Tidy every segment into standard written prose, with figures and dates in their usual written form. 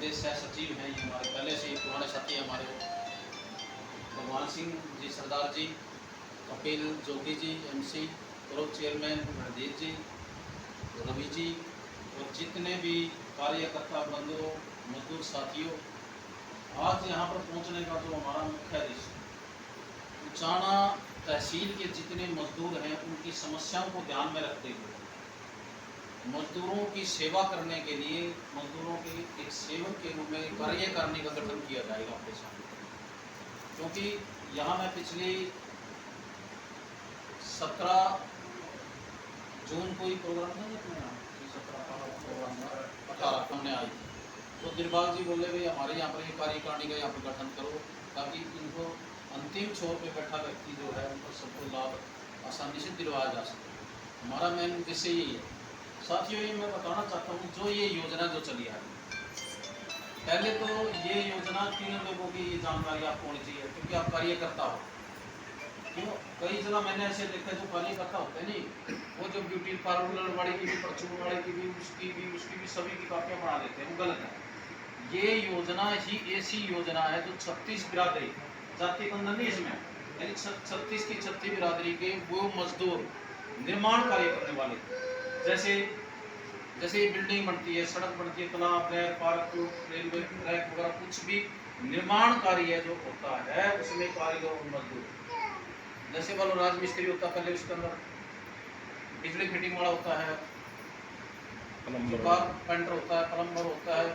प्रदेश सह सचिव हैं, ये हमारे पहले से ही पुराने साथी हैं हमारे, भगवान सिंह जी सरदार जी, Kapil Jogi ji MC, group chairman Randhir जी, रवि जी और जितने भी कार्यकर्ता बंधुओं मजदूर साथियों, आज यहाँ पर पहुँचने का जो हमारा मुख्य उद्देश्य, उचाना तहसील के जितने मजदूर हैं उनकी समस्याओं को ध्यान में रखते हुए मजदूरों की सेवा करने के लिए मजदूरों के एक सेवक के रूप में कार्य करने का गठन किया जाएगा आपके सामने। क्योंकि यहाँ मैं पिछली 17 जून को ही प्रोग्राम था, 18 हमने आई थी, तो दिलबाग जी बोले भाई हमारे यहाँ पर ये कार्यकारिणी का यहाँ पर गठन करो ताकि इनको अंतिम छोर पे बैठा व्यक्ति जो है उनको सबको लाभ आसानी से दिलवाया जा सके। हमारा मेन उद्देश्य यही है। साथियों, ये मैं बताना चाहता हूँ, जो ये योजना जो चली आ रही, पहले तो ये योजना 3 लोगों की जानकारी आपको होनी चाहिए, क्योंकि आप कार्यकर्ता हो। क्यों, कई जगह मैंने ऐसे देखा जो कार्यकर्ता होते नहीं, वो जो ब्यूटी पार्लर वाले की भी, परचून वाले की भी, उसकी भी सभी की कापियाँ बना देते हैं, वो गलत है। ये योजना ही ऐसी योजना है जो 36 बिरादरी, जाति बंधन नहीं इसमें, यानी 36 की 36 बिरादरी के वो मजदूर निर्माण कार्य करने वाले, जैसे ये बिल्डिंग बनती है, सड़क बनती है, तालाब है, पार्क, रेलवे ट्रैक वगैरह, कुछ भी निर्माण कार्य जो होता है उसमें कारीगर और मजदूर, जैसे वालों राजमिस्त्री होता है, पहले उसके अंदर बिजली फिटिंग वाला होता है, पेंटर होता है, प्लम्बर होता है,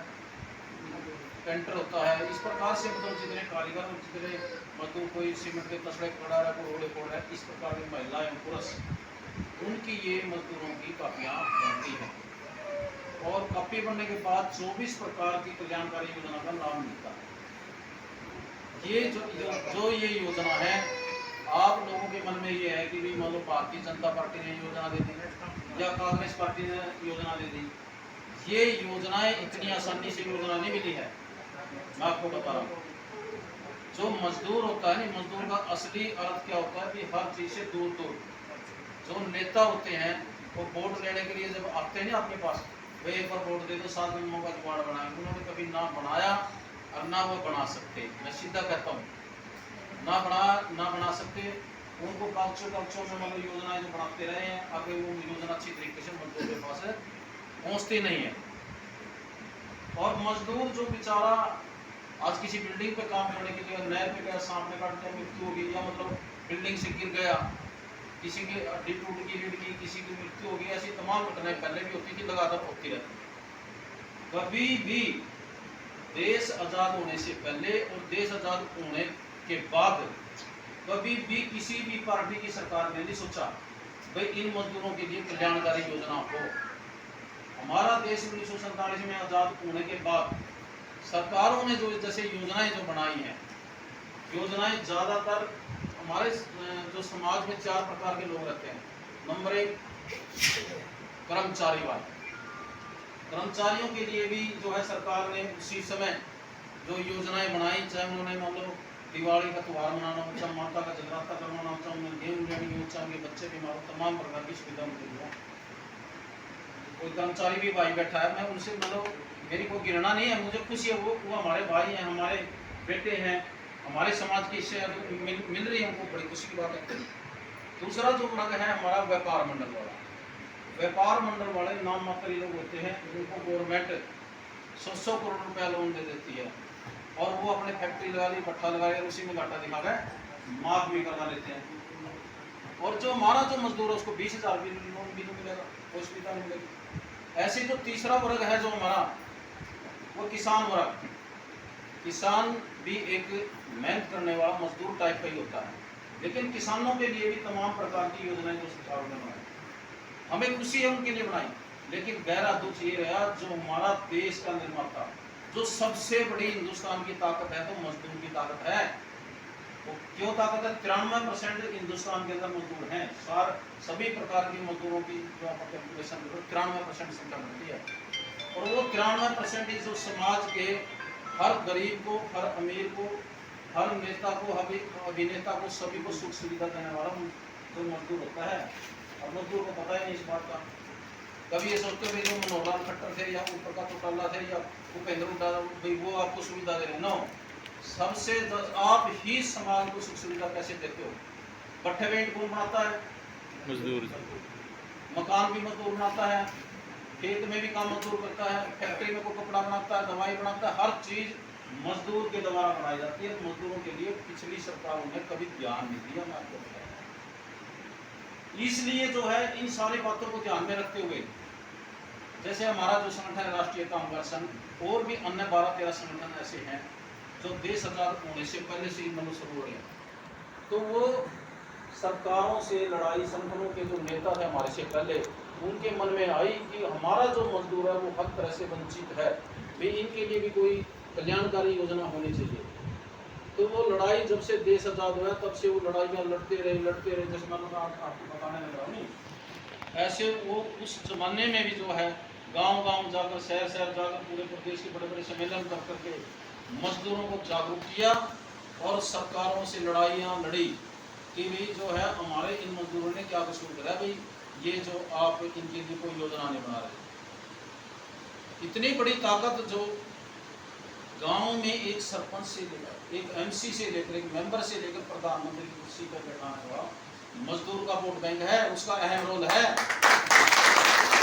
पेंटर होता है, इस प्रकार से मतलब जितने कारीगर और जितने मजदूर, कोई सीमेंट के तसड़े पड़ा रहा है, कोई रोड़े फोड़ रहा है, इस प्रकार की महिलाएं पुरुष, उनकी ये मजदूरों की कापियाँ बनती हैं। और कापी बनने के बाद 24 प्रकार की कल्याणकारी योजना का लाभ मिलता है। ये जो ये योजना है, आप लोगों के मन में ये है कि भाई मान लो भारतीय जनता पार्टी ने योजना दे दी या कांग्रेस पार्टी ने योजना दे दी, ये योजनाएं इतनी आसानी से योजना नहीं मिली है। मैं आपको बता रहा हूँ, जो मजदूर होता है, नहीं, मजदूर का असली अर्थ क्या होता है कि हर चीज से दूर दूर जो नेता होते हैं वो वोट लेने के लिए जब आते हैं ना आपके पास, वे एक बार वोट दे दो, 7 मेंबरों का जुगाड़ बनाए, उन्होंने कभी ना बनाया और ना वो बना सकते। मैं सीधा कहता हूँ, ना बना सकते। उनको कागजों में मतलब योजनाएं जो बनाते रहे हैं, आगे वो योजना अच्छी तरीके से मजदूर के पास पहुँचती नहीं है। और मजदूर जो बेचारा आज किसी बिल्डिंग पे काम करने के लिए नहर पे गया, सामने काटने में मृत्यु होगी, या मतलब बिल्डिंग से गिर गया, किसी की हड्डी टूट गई, लीड की, किसी की मृत्यु हो गई, ऐसी तमाम घटनाएं पहले भी होती थी, लगातार होती रहती। कभी भी देश आजाद होने से पहले और देश आजाद होने के बाद कभी भी किसी भी पार्टी की सरकार ने नहीं सोचा भाई इन मजदूरों के लिए कल्याणकारी योजना हो। हमारा देश 1947 में आजाद होने के बाद सरकारों ने जो जैसे योजनाएं जो बनाई हैं, योजनाएं ज्यादातर हमारे जो समाज में 4 प्रकार के लोग रहते हैं। नंबर 1, कर्मचारी वाले, कर्मचारियों के लिए भी जो है सरकार ने उसी समय जो योजनाएं बनाई, चाहे उन्होंने मान लो दिवाली का त्यौहार मनाना हो, चाहे माता का जगराता करवाना हो, चाहे उन्हें गेहूँ लेनी हो, चाहे उनके बच्चे बीमार हो, तमाम प्रकार की सुविधा उनके लिए। कोई कर्मचारी भी भाई बैठा है, मैं उनसे मतलब मेरी कोई गिरना नहीं है, मुझे खुशी है, वो हमारे भाई हैं, हमारे बेटे हैं, हमारे समाज की इससे मिल रही है, हमको बड़ी खुशी की बात है। दूसरा जो वर्ग है हमारा व्यापार मंडल वाला, व्यापार मंडल वाले नाम मात्र लोग होते हैं, उनको गवर्नमेंट 100 करोड़ रुपया लोन दे देती है और वो अपने फैक्ट्री लगा ली, भट्ठा लगा लिया, उसी में घाटा दिखा गए माफ भी करवा लेते हैं। और जो हमारा जो मजदूर है उसको 20,000 भी लोन भी नहीं मिलेगा, कोई सुविधा नहीं मिलेगी। ऐसे जो तीसरा वर्ग है जो हमारा, वो किसान वर्ग, किसान भी एक मेहनत करने वाला मजदूर टाइप का ही होता है, लेकिन किसानों के लिए भी तमाम प्रकार की योजनाएं जो सरकार ने बनाई, हमें खुशी है उनके लिए बनाई, लेकिन गहरा दुख ये रहा जो हमारा देश का निर्माता, जो सबसे बड़ी हिंदुस्तान की ताकत है, तो मजदूर की ताकत है। वो क्यों ताकत है? 93% हिंदुस्तान के अंदर मजदूर हैं, सभी प्रकार की मजदूरों की जो कैलकुलेशन 93% संख्या बनती है। और वो 93% जो समाज के हर गरीब को, हर अमीर को, हर नेता को, हर अभिनेता को, सभी को सुख सुविधा देने वाला जो मजदूर होता है। अब मजदूर को पता ही नहीं इस बात का, कभी ये सोचते भाई जो मनोहर लाल खट्टर थे या ओम प्रकाश चौटाला थे या भूपेंद्र हुड्डा भाई वो आपको सुविधा दे रहे, नो। सबसे आप ही समाज को सुख सुविधा कैसे देते हो? पट्टे वेंट कौन बनाता है? मजदूर। मकान भी मजदूर बनाता है, खेत में भी काम मजदूर करता है, फैक्ट्री में कोई कपड़ा बनाता है, दवाई बनाता है, हर चीज मजदूर के द्वारा बनाई जाती है। मजदूरों के लिए पिछली सरकारों ने कभी ध्यान नहीं दिया, मैं आपको बता रहा हूं। इसलिए जो है इन सारी बातों को ध्यान में रखते हुए जैसे हमारा जो संगठन है राष्ट्रीय कामगार संघ और भी अन्य 12-13 संगठन ऐसे हैं जो देश आजाद होने से पहले से ही मनुष्य हो रहे हैं, तो वो सरकारों से लड़ाई, संगठनों के जो नेता थे हमारे से पहले, उनके मन में आई कि हमारा जो मजदूर है वो हर तरह से वंचित है, भी इनके लिए भी कोई कल्याणकारी योजना होनी चाहिए। तो वो लड़ाई जब से देश आजाद हुआ तब से वो लड़ाइयाँ लड़ते रहे। जैसे मैं आपको बताने लग रहा हूँ, ऐसे वो उस जमाने में भी जो है गांव-गांव जाकर, शहर-शहर जाकर, पूरे प्रदेश के बड़े-बड़े सम्मेलन कर करके मजदूरों को जागरूक किया और सरकारों से लड़ाइयाँ लड़ी कि भाई जो है हमारे इन मजदूरों ने क्या कसूर करा, भाई ये जो आप इनके लिए कोई योजना नहीं बना रहे। इतनी बड़ी ताकत जो गांव में एक सरपंच से लेकर, एक एमसी से लेकर, एक मेंबर से लेकर प्रधानमंत्री की कुर्सी पर बैठाने वाला मजदूर का वोट बैंक है, उसका अहम रोल है।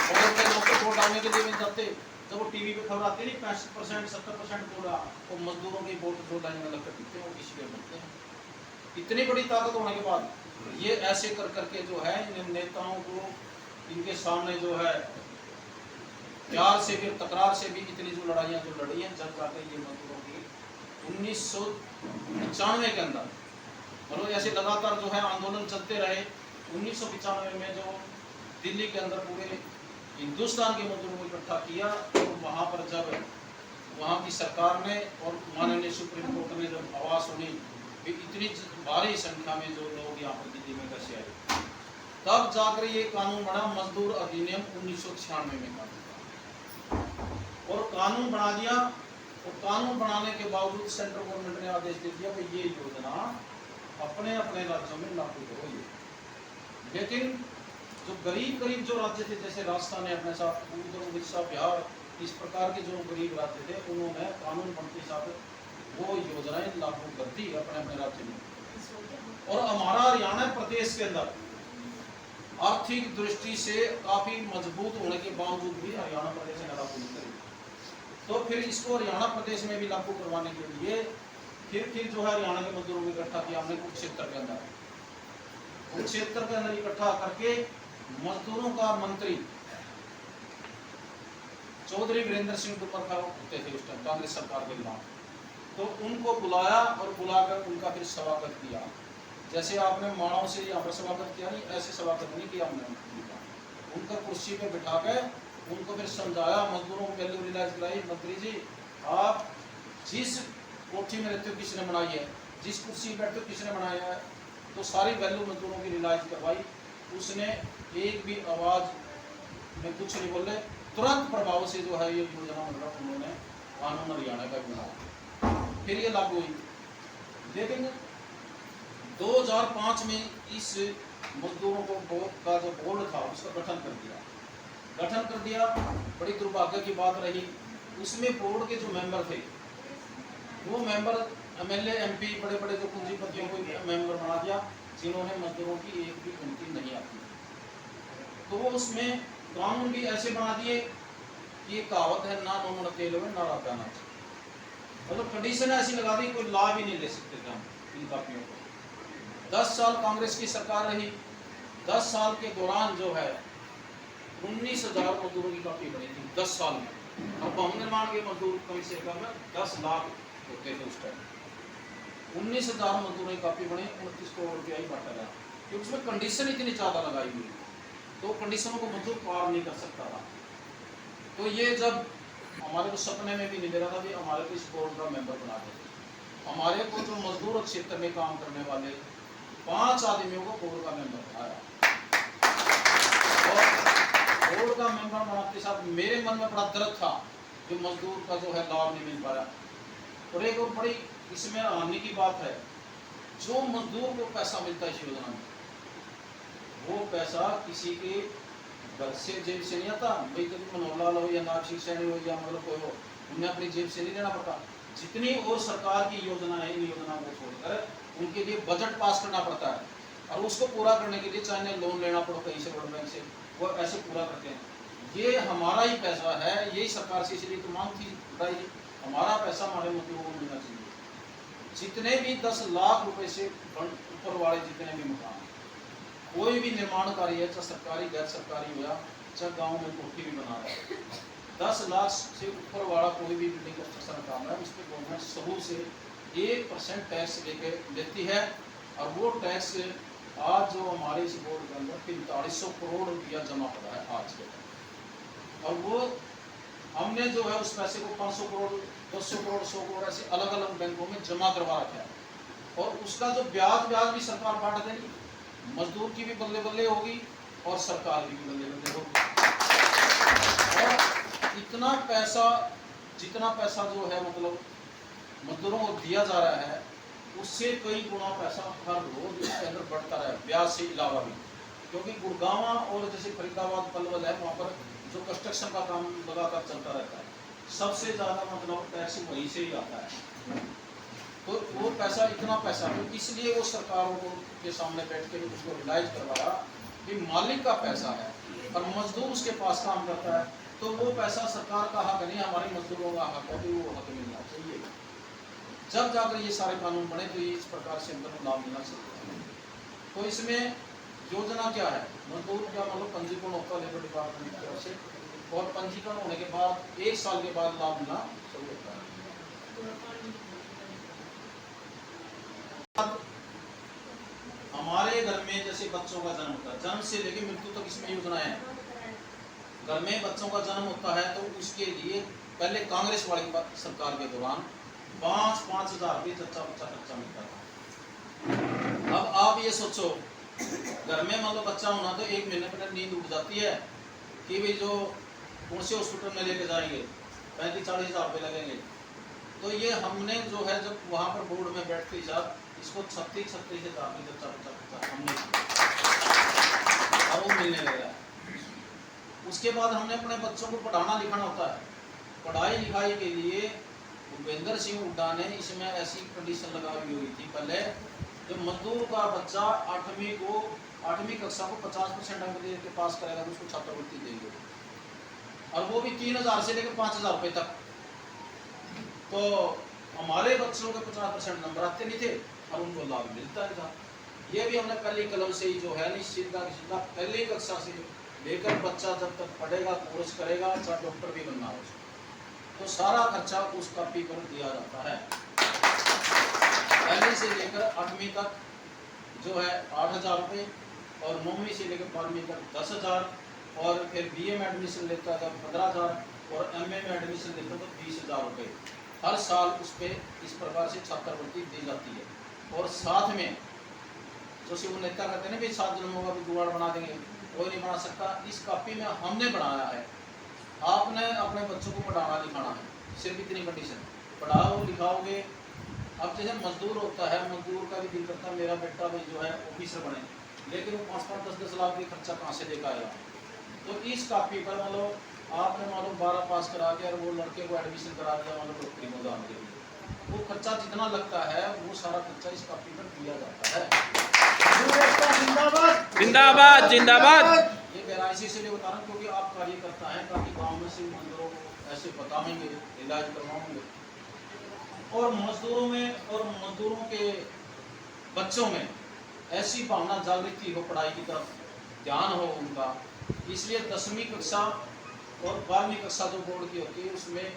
और के लोग को वोट डालने के लिए नहीं जाते, जब वो टीवी पे खबर आती नहीं 65%, 70% बोला, वो मजदूरों की वोट जो लाइन में लगकर दिखते हैं वो किसी पे बनते हैं। इतनी बड़ी ताकत होने के बाद ये ऐसे कर करके जो है इन नेताओं को, इनके सामने जो है प्यार से फिर तकरार से भी इतनी जो लड़ाइयाँ जो लड़ी हैं, जब जाकर ये मजदूरों की 1995 के अंदर, मतलब ऐसे लगातार जो है आंदोलन चलते रहे। 1995 में जो दिल्ली के अंदर पूरे हिंदुस्तान के मजदूरों को इकट्ठा किया, तो वहाँ पर जब वहाँ की सरकार ने और माननीय सुप्रीम कोर्ट ने जब आवाज़ सुनी कि इतनी भारी संख्या में जो लोग यहाँ पर दिल्ली में कैसे आए, तब जाकर ये कानून बना, मजदूर अधिनियम 1996 में कानून और कानून बना दिया। और कानून बनाने के बावजूद सेंट्रल गवर्नमेंट ने आदेश दे दिया कि ये योजना अपने अपने राज्यों में लागू करो। लेकिन जो गरीब जो राज्य थे, जैसे राजस्थान ने अपने साथ, उधर उड़ीसा, बिहार, इस प्रकार के जो गरीब राज्य थे, उन्होंने कानून बनते साथ वो योजनाएं लागू कर दी अपने अपने राज्य में। और हमारा हरियाणा प्रदेश के अंदर आर्थिक दृष्टि से काफी मजबूत होने के बावजूद भी हरियाणा प्रदेश ने लागू नहीं करी। तो फिर इसको हरियाणा प्रदेश में भी लागू करवाने के लिए फिर जो है हरियाणा के मजदूरों को इकट्ठा किया हमने कुरुक्षेत्र के अंदर। कुरुक्षेत्र के अंदर इकट्ठा करके मजदूरों का मंत्री चौधरी वीरेंद्र सिंह तोमर होते थे उस टाइम कांग्रेस सरकार के खिलाफ, तो उनको बुलाया और बुलाकर उनका फिर स्वागत किया। जैसे आपने मानव से यहाँ पर स्वागत किया, नहीं ऐसे स्वागत नहीं किया हमने उनका कुर्सी पे बिठा के उनको फिर समझाया, मजदूरों को वैल्यू रियलाइज कराई। मंत्री जी, आप जिस कोठी में रहते हो किसने बनाई है, जिस कुर्सी में बैठते हो किसने बनाया है, तो सारी वैल्यू मजदूरों की रियलाइज करवाई। उसने एक भी आवाज में कुछ नहीं बोले, तुरंत प्रभाव से जो है ये योजना मतलब उन्होंने कानून हरियाणा का बनाया, फिर ये लागू हुई। लेकिन 2005 में इस मजदूरों को का जो बोर्ड था उसका गठन कर दिया। बड़ी दुर्भाग्य की बात रही, उसमें बोर्ड के जो मेंबर थे वो मेंबर एमएलए एमपी बड़े बड़े जो पूंजीपतियों को मेंबर बना दिया, जिन्होंने मजदूरों की एक भी गिनती नहीं आती। तो वो उसमें कानून भी ऐसे बना दिए कि ये कहावत है, ना नोमन तेल में ना रात आना चाहिए, मतलब कंडीशन ऐसी लगा दी कोई लाभ ही नहीं ले सकते थे हम इन कापियों को। 10 साल कांग्रेस की सरकार रही, 10 साल के दौरान जो है 19,000 मजदूरों की कापी बनी थी 10 साल में। अब भवन निर्माण के मजदूर कम से कम 10 लाख होते थे उस टाइम। 19,000 मजदूरों की कापी बनी, 29 करोड़ रुपया ही बांटा गया, क्योंकि उसमें कंडीशन इतनी ज़्यादा लगाई हुई, तो कंडीशनों को मजदूर पार नहीं कर सकता था। तो ये जब हमारे को सपने में भी नहीं मिला था कि हमारे को इस बोर्ड का मेंबर बना देते। हमारे को जो मजदूर क्षेत्र में काम करने वाले 5 आदमियों को बोर्ड का मेंबर बनाया, और बोर्ड का मेंबर बनाते साथ मेरे मन में बड़ा दर्द था कि मजदूर का जो है लाभ नहीं मिल पा रहा। और एक और बड़ी इसमें हानि की बात है, जो मजदूर को पैसा मिलता है इस योजना में, वो पैसा किसी के घर से जेब से नहीं आता भाई, कभी मनोहरलाल हो या नागरिक सैनी हो या मतलब कोई हो, उन्हें अपनी जेब से नहीं देना पड़ता। जितनी और सरकार की योजना है, इन योजनाओं को छोड़कर उनके लिए बजट पास करना पड़ता है, और उसको पूरा करने के लिए चाहे लोन लेना पड़ो कहीं से, वर्ल्ड बैंक से, वो ऐसे पूरा करते हैं। ये हमारा ही पैसा है, यही सरकार से इसलिए तो मांग थी बताइए, हमारा पैसा हमारे मजदूरों को मिलना चाहिए। जितने भी 10 लाख रुपए से ऊपर वाले जितने भी मकान, कोई भी निर्माण कार्य है, चाहे सरकारी गैर सरकारी हुआ, चाहे गांव में कोठी भी बना रहा है, 10 लाख से ऊपर वाला कोई भी बिल्डिंग कंस्ट्रक्शन काम है, उस पर गवर्नमेंट सबूत से 1% टैक्स लेती है। और वो टैक्स आज जो हमारे इस बोर्ड के अंदर 4500 करोड़ रुपया जमा पड़ा है आज के टाइम, और वो हमने जो है उस पैसे को 500 करोड़ 200 करोड़ 100 करोड़ ऐसे अलग अलग बैंकों में जमा करवा रखा है, और उसका जो ब्याज भी सरकार बांट देगी, मजदूर की भी बदले बदले होगी और सरकार की भी बदले बदले होगी। और इतना पैसा, जितना पैसा जो है मतलब मजदूरों को दिया जा रहा है, उससे कई गुना पैसा हर रोज इसके अंदर बढ़ता रहा है, ब्याज से अलावा भी। क्योंकि गुड़गांव और जैसे फरीदाबाद पलवल है, वहाँ पर जो कंस्ट्रक्शन का काम लगातार चलता रहता है, सबसे ज़्यादा मतलब टैक्स वहीं से ही आता है। तो वो पैसा, इतना पैसा, तो इसलिए वो सरकारों को के सामने बैठ के उसको रिलाइज करवाया कि मालिक का पैसा है और मजदूर उसके पास काम करता है, तो वो पैसा सरकार का हक नहीं, हमारे मजदूरों का हक है, तो वो हक मिलना चाहिए। जब जाकर ये सारे कानून बने तो ये इस प्रकार से उनको लाभ मिलना चाहिए। तो इसमें योजना क्या है, मजदूर का मतलब पंजीकरण होता है लेबर डिपार्टमेंट की तरफ से, और पंजीकरण होने के बाद 1 साल के बाद लाभ मिलना शुरू होता है। हमारे घर में जैसे बच्चों का जन्म होता है, जन्म से लेकर मृत्यु तक इसमें योजनाएं हैं। घर में बच्चों का जन्म होता है तो उसके लिए पहले कांग्रेस वाली सरकार के दौरान 5-5 हजार रुपये जच्चा बच्चा खर्चा मिलता था। अब आप ये सोचो, घर में मतलब बच्चा होना तो 1 महीने पहले नींद उड़ जाती है कि भाई जो कौन से हॉस्पिटल में लेके जाएंगे, 35-40 हजार रुपये लगेंगे। तो ये हमने जो है जब वहाँ पर बोर्ड में बैठते ही साहब इसको 36 हजार रुपये जच्चा बच्चा हमने, और वो मिलने लगा। उसके बाद हमने अपने बच्चों को पढ़ाना लिखाना होता है, पढ़ाई लिखाई के लिए भूपेंद्र सिंह हुड्डा ने इसमें ऐसी कंडीशन लगा हुई थी पहले, जो मजदूर का बच्चा 8वीं कक्षा को 50% अंक दे के पास करेगा तो उसको छात्रवृत्ति देंगे, और वो भी 3000 से लेकर 5000 रुपये तक। तो हमारे बच्चों के 50% नंबर आते नहीं थे और उनको लाभ मिलता नहीं था। ये भी हमने पहली कलम से ही जो है सीधा पहली कक्षा से लेकर बच्चा जब तक पढ़ेगा, कोर्स करेगा, चाहे डॉक्टर भी बनना हो, तो सारा खर्चा उस कॉपी पर दिया जाता है। पहले से लेकर 8वीं तक जो है 8000 रुपये, और 9वीं से लेकर 12वीं तक 10,000, और फिर BA में एडमिशन लेता था 15,000, और MA में एडमिशन लेता तो 20,000 रुपये हर साल उस पर इस प्रकार से छात्रवृत्ति दी जाती है। और साथ में जो वो नेता कहते हैं ना भाई 7 जन्मों का भी जुगाड़ बना देंगे, कोई नहीं बना सकता। इस कॉपी में हमने बनाया है, आपने अपने बच्चों को पढ़ाना लिखाना है, सिर्फ इतनी कंडीशन, पढ़ाओ लिखाओगे। अब जैसे मजदूर होता है, मजदूर का भी दिल करता है मेरा बेटा भी जो है ऑफिसर बने, लेकिन वो 5-5, 10-10 लाख की खर्चा कहाँ से लेकर आएगा। तो इस कॉपी पर मतलब आपने मालूम 12 पास करा के और वो लड़के को एडमिशन करा दिया मतलब डॉक्टरी में उदाहरण के लिए, वो खर्चा जितना लगता है वो सारा खर्चा इस कॉपी पर दिया जाता है। जिंदाबाद जिंदाबाद। ये गहराई से बता रहा हूँ क्योंकि आप कार्यकर्ता हैं, ताकि गाँव में से मजदूरों को ऐसे बताएंगे, इलाज करवाएंगे, और मजदूरों में और मजदूरों के बच्चों में ऐसी भावना जागृति हो, पढ़ाई की तरफ ध्यान हो उनका। इसलिए 10वीं कक्षा और 12वीं कक्षा जो बोर्ड की होती है उसमें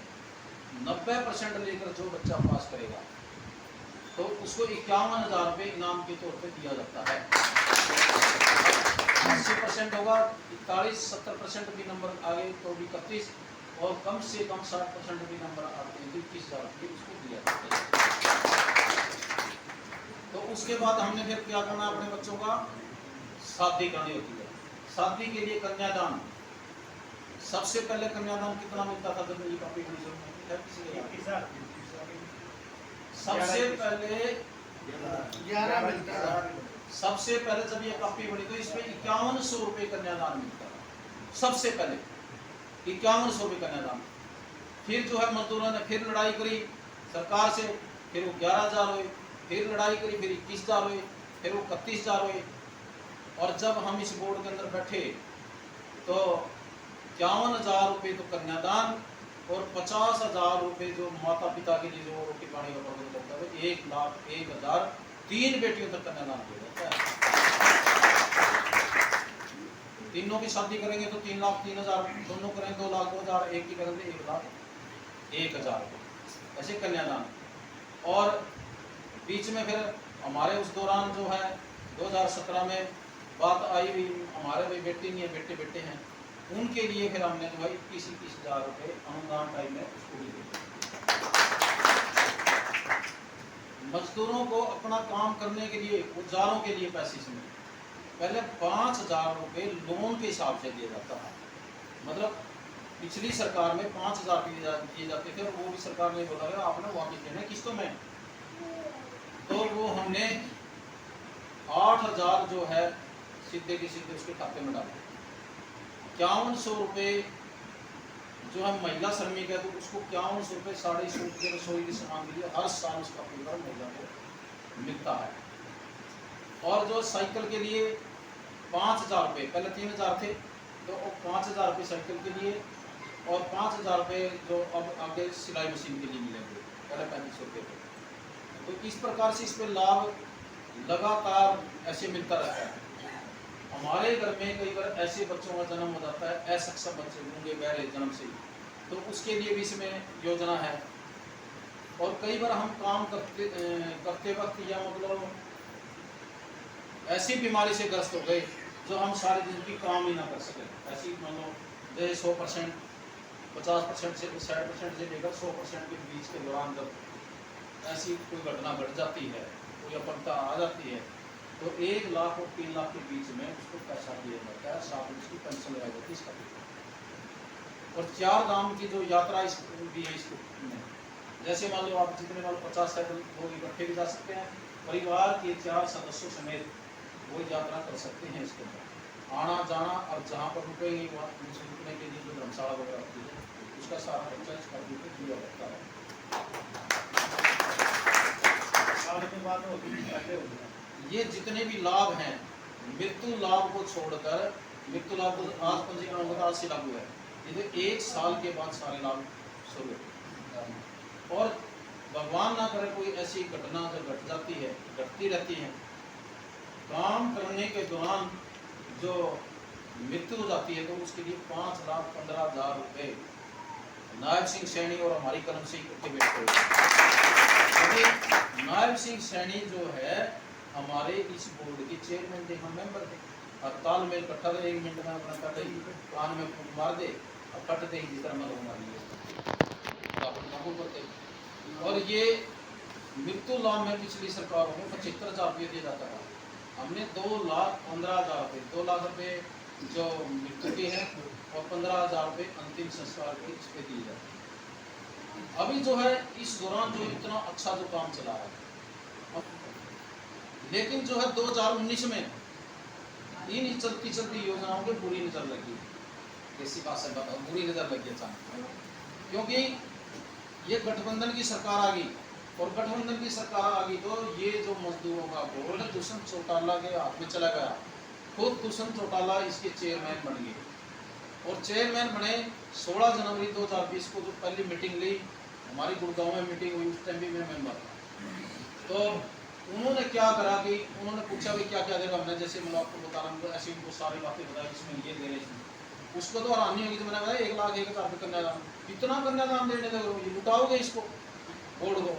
90% लेकर जो बच्चा पास करेगा तो उसको 51,000 रुपये इनाम के तौर पे दिया जाता है। 80% होगा 41-70% भी नंबर आगे तो भी 31, और कम से कम 60% भी नंबर आते हैं 21,000 रुपये उसको दिया जाता है। तो उसके बाद हमने फिर क्या करना, अपने बच्चों का शादी करनी होती है। शादी के लिए कन्यादान, सबसे पहले कन्यादान कितना मिलता था जब ये कॉपी बनी शुरू होती है, सबसे पहले 11 मिलता था। सबसे पहले जब ये कॉपी बनी तो इसमें 5100 रुपये कन्यादान मिलता था। सबसे पहले 5100 रुपये कन्यादान। फिर जो है मजदूरों ने फिर लड़ाई करी सरकार से, फिर वो 11,000 हुए, फिर लड़ाई करी, फिर 21,000 हुए, फिर वो 31,000 हुए। और जब हम इस बोर्ड के अंदर बैठे तो 51,000 रुपये तो कन्यादान और 50,000 रुपये जो माता पिता के लिए जो रोटी पानी का प्रबंध करता है, 1,01,000 3 बेटियों तक कन्यादान किया जाता है। तीनों की शादी करेंगे तो 3,03,000, दोनों करें 2,02,000, एक की करेंगे 1,01,000 रुपये, ऐसे कन्यादान। और बीच में फिर हमारे उस दौरान जो है 2017 में बात आई हुई, हमारे भाई बेटी नहीं है, बेटे बेटे हैं, उनके लिए फिर हमने जो है 21,000 रुपये अनुदान टाइम में उसको भी दिए। मजदूरों को अपना काम करने के लिए, औजारों के लिए पैसे से पहले 5,000 रुपये लोन के हिसाब से दिया जाता था। मतलब पिछली सरकार में 5,000 दिए जाते थे, और वो भी सरकार ने बोला आपने वापस देना किस्तों में, तो वो हमने 8,000 जो है सीधे के सीधे उसके खाते में डाले। 5100 रुपये जो है महिला श्रमिक है तो उसको 5100 रुपये 250 रुपये रसोई के सामान के लिए हर साल उसका पूरा महिला को मिलता है। और जो साइकिल के लिए 5,000 रुपये, पहले 3,000 थे तो 5,000 रुपये साइकिल के लिए, और 5,000 रुपये जो अब आगे सिलाई मशीन के लिए मिलेंगे, पहले 3500 रुपये। तो इस प्रकार से इस पर लाभ लगातार ऐसे मिलता रहता है। हमारे घर में कई बार ऐसे बच्चों का जन्म हो जाता है, असक्षम बच्चे होंगे बहरे जन्म से, तो उसके लिए भी इसमें योजना है। और कई बार हम काम करते वक्त या मतलब ऐसी बीमारी से ग्रस्त हो गए जो हम सारे दिन की काम ही ना कर सके, ऐसी मान लो जैसे 100%, 50% से 60% से लेकर 100% के बीच के दौरान जब ऐसी कोई घटना घट जाती है, कोई अपंगता आ जाती है, तो 1 लाख और 3 लाख के बीच में उसको पैसा दिया जाता है, साथ में उसकी पेंशन लगाई जाती है इसका। और 4 धाम की जो यात्रा इस भी है इसको में, जैसे मान लो आप जितने मान लो 50 लोग इकट्ठे भी जा सकते हैं, परिवार के 4 सदस्यों समेत वो यात्रा कर सकते हैं इसके अंदर, आना जाना। और जहाँ पर रुकेंगे वहाँ रुकने के लिए जो धर्मशाला वगैरह होती है उसका सारा खर्चा इसका दिया जाता है। ये जितने भी लाभ हैं, मृत्यु लाभ को छोड़कर, मृत्यु लाभ को आज पंजीकरण होगा, आज से लागू है, ये तो 1 साल के बाद सारे लाभ शुरू होते। और भगवान ना करे कोई ऐसी घटना जो घट जाती है, घटती रहती है, काम करने के दौरान जो मृत्यु हो जाती है, तो उसके लिए 5,15,000 रुपये नायब सिंह सैनी और हमारी कलम से इकट्ठे बैठे हुए। नायब सिंह सैनी जो है हमारे इस बोर्ड के चेयरमैन थे, हम मेंबर थे। हड़ताल में इकट्ठा रहे, 1 मिनट में अपना कर दे, कान में मार दे और कट दे, जिस तरह मतलब हमारी। और ये मृत्यु लाभ में पिछली सरकारों में 75,000 रुपये दिया जाता था, हमने 2,15,000 रुपये, 2 लाख रुपये जो मृत्यु के हैं और 15,000 रुपये अंतिम संस्कार के इस पे दिए जाते हैं। अभी जो है इस दौरान जो इतना अच्छा जो काम चला है, लेकिन जो है 2019 में इन चलती योजनाओं की बुरी नजर लगी, ऐसी बात से बताओ, बुरी नजर लगी अचानक, क्योंकि ये गठबंधन की सरकार आ गई, और गठबंधन की सरकार आ गई तो ये जो मजदूरों का बोर्ड दुष्यंत चौटाला के हाथ में चला गया। खुद दुष्यंत चौटाला इसके चेयरमैन बन गए, और चेयरमैन बने 16 जनवरी 2020 को जो पहली मीटिंग ली, हमारी गुड़गांव में मीटिंग हुई, उस टाइम भी मैं मेंबर था। तो उन्होंने क्या करा कि उन्होंने पूछा भाई क्या क्या देगा, हमने जैसे मैं आपको बता रहा हूँ ऐसी उनको सारी बातें बताई, इसमें ये देने उसको तो हैरानी होगी, तो मैंने बताया 1,01,000 रुपये कन्यादान, इतना कन्यादान देने दो, लुटाओगे इसको बोर्ड को।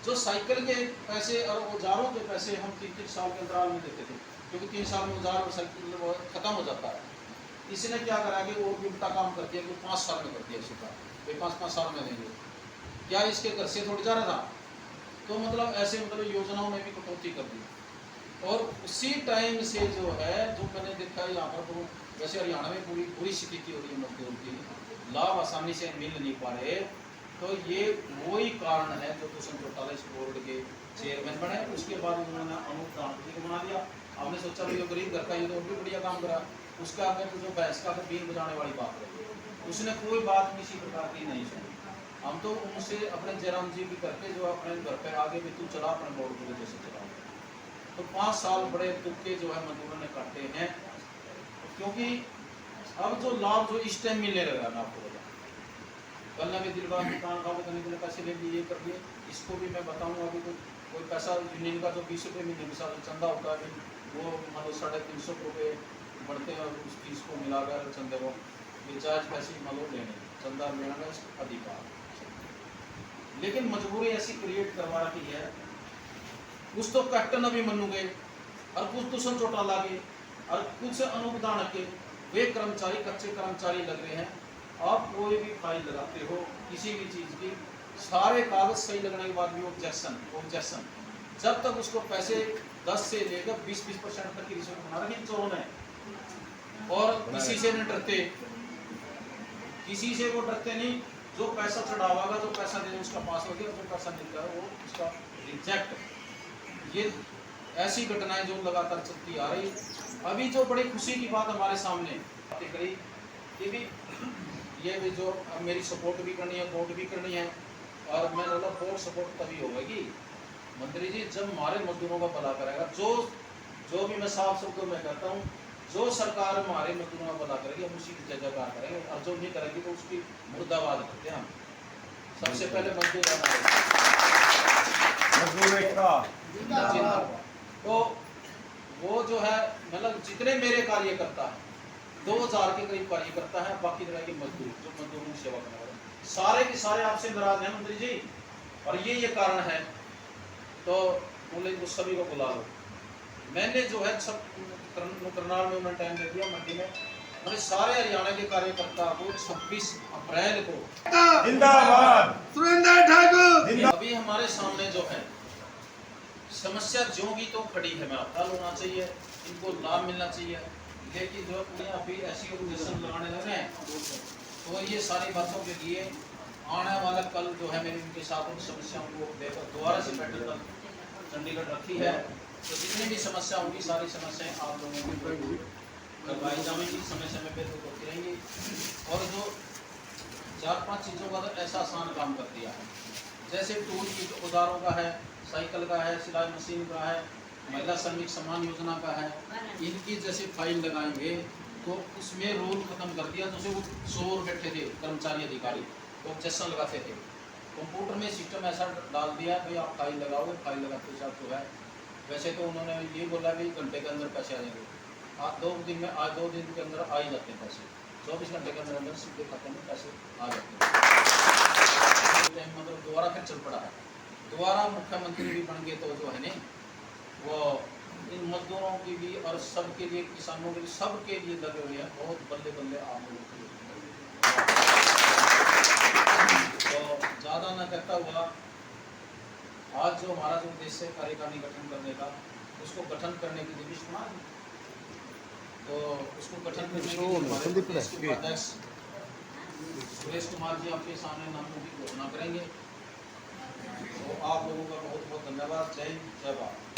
जो साइकिल के पैसे और औजारों के पैसे हम 3-3 साल के अंतराल में देते थे, क्योंकि 3 साल में औजार और साइकिल खत्म हो जाता है। इसने क्या करा कि वो भी उल्टा काम कर दिया कि 5 साल में कर दिया इसका, वे 5-5 साल में देंगे, क्या इसके घर से थोड़ी जा रहा था। तो मतलब ऐसे मतलब योजनाओं में भी कटौती कर दी। और उसी टाइम से जो है जो मैंने देखा यहाँ पर तो वैसे हरियाणा में पूरी बुरी स्थिति हो रही है मजदूरों की, लाभ आसानी से मिल नहीं पा रहे, तो ये वही कारण है जो दुष्यंत चौटाला इस बोर्ड के चेयरमैन बने। उसके बाद उन्होंने अनुदान बना दिया। हमने सोचा भाई जो गरीब घर का ये तो और भी बढ़िया काम करा, उसका आगे तो जो भैंस का बीन बजाने वाली बात रही, उसने कोई बात किसी प्रकार की नहीं सुनी। हम तो उनसे अपने जयराम जी भी करके जो अपने घर पे आगे भी तू चला अपने बोर्ड को जैसे चला। तो 5 साल बड़े दुख के जो है मजदूरों ने काटे हैं, क्योंकि अब जो लाभ जो इस टाइम मिलने लगा मैं आपको बता, कल भी दिलबाग दुकान का बदलने पैसे ले लिए कर दिए, इसको भी मैं बताऊंगा। अभी कोई पैसा यूनियन का जो 20 रुपये महीने के साथ चंदा होता है वो मतलब 350 रुपये बढ़ते हैं, और उस चीज़ को मिलाकर चंदे को रिचार्ज पैसे मतलब लेने चंदा लेना का अधिकार। लेकिन मजबूरी ऐसी क्रिएट करवा रखी है, कुछ तो कैप्टन अभी मनु गए और कुछ तो संचोटा लागे और कुछ अनुदान के वे कर्मचारी कच्चे कर्मचारी लग रहे हैं। आप कोई भी फाइल लगाते हो किसी भी चीज़ की, सारे कागज सही लगने के बाद भी ऑब्जेक्शन जब तक उसको पैसे 10 से लेकर 20% तक की रिश्वत बना रही चोर है। और किसी से नहीं डरते, किसी से वो डरते नहीं। जो पैसा चढ़ावागा, जो पैसा दे उसका पास हो गया, जो पैसा मिलता है वो उसका रिजेक्ट। ये ऐसी घटनाएं जो लगातार चलती आ रही। अभी जो बड़ी खुशी की बात हमारे सामने करी कि भी ये भी जो मेरी सपोर्ट भी करनी है, वोट भी करनी है, और मैं बोला वोट सपोर्ट तभी होगी मंत्री जी जब हमारे मजदूरों का भला करेगा। जो भी मैं साफ शब्दों में कहता हूँ, जो सरकार हमारे मजदूरों का भला करेगी हम उसी की जगह करेंगे, और जो नहीं करेगी तो उसकी मुर्दाबाद करते हैं हम। सबसे पहले मजदूर जिंदाबाद। तो वो जो है मतलब जितने मेरे कार्यकर्ता है 2000 के करीब कार्यकर्ता है, बाकी तरह के मजदूर जो मजदूरों की सेवा करने वाले सारे के सारे आपसे नाराज हैं मंत्री जी, और ये कारण है। तो बोले वो सभी को बुला लो। मैंने जो है सब करनाल में मैं टाइम दे दिया मंडी में, मैंने सारे हरियाणा के कार्यकर्ता को 26 अप्रैल को जिंदाबाद सुरेंद्र ठाकुर। अभी हमारे सामने जो है समस्या जो भी तो खड़ी है, मैं हल होना चाहिए, इनको लाभ मिलना चाहिए। लेकिन जो अभी ऐसी ऑर्गेनाइजेशन लगाने लगे हैं तो ये सारी बातों के लिए आने वाला कल जो है मेरी उनके साथ उन समस्याओं को देकर दोबारा से बैठक कल चंडीगढ़ रखी है। तो जितनी भी समस्या होगी सारी समस्याएं आप लोगों की करवाई जाएंगी, समय समय पर तो होती रहेंगी। और जो 4-5 चीज़ों का तो ऐसा आसान काम कर दिया है, जैसे टूल की औजारों का है, साइकिल का है, सिलाई मशीन का है, महिला श्रमिक सम्मान योजना का है, इनकी जैसे फाइल लगाएंगे तो उसमें रोल खत्म कर दिया। जैसे वो 100 बैठे थे कर्मचारी अधिकारी तो ऑब्जेक्शन लगाते थे, कंप्यूटर में सिस्टम ऐसा डाल दिया भाई आप फाइल लगाओगे, फाइल लगाते साथ जो है वैसे तो उन्होंने ये बोला कि घंटे के अंदर पैसे आ जाएंगे। आज 2 दिन में, आज 2 दिन के अंदर आ ही जाते हैं पैसे, 24 घंटे के अंदर अंदर सीधे खाते में पैसे आ जाते हैं। मतलब दोबारा फिर चल पड़ा है, दोबारा मुख्यमंत्री भी बन गए तो जो है नहीं वो इन मजदूरों की भी और सबके लिए, किसानों के लिए, सबके लिए लगे हुए हैं। बहुत बल्ले बल्ले आप लोगों के लिए। तो ज़्यादा न करता हुआ आज जो हमारा जो उद्देश्य है कार्यकारिणी गठन करने का, उसको गठन करने की दिविश बना, तो उसको गठन करने के लिए हमारे प्रदेश के उपाध्यक्ष सुरेश कुमार जी आपके सामने नामों की घोषणा करेंगे। तो आप लोगों का बहुत बहुत धन्यवाद। जय हिंद, जय भारत।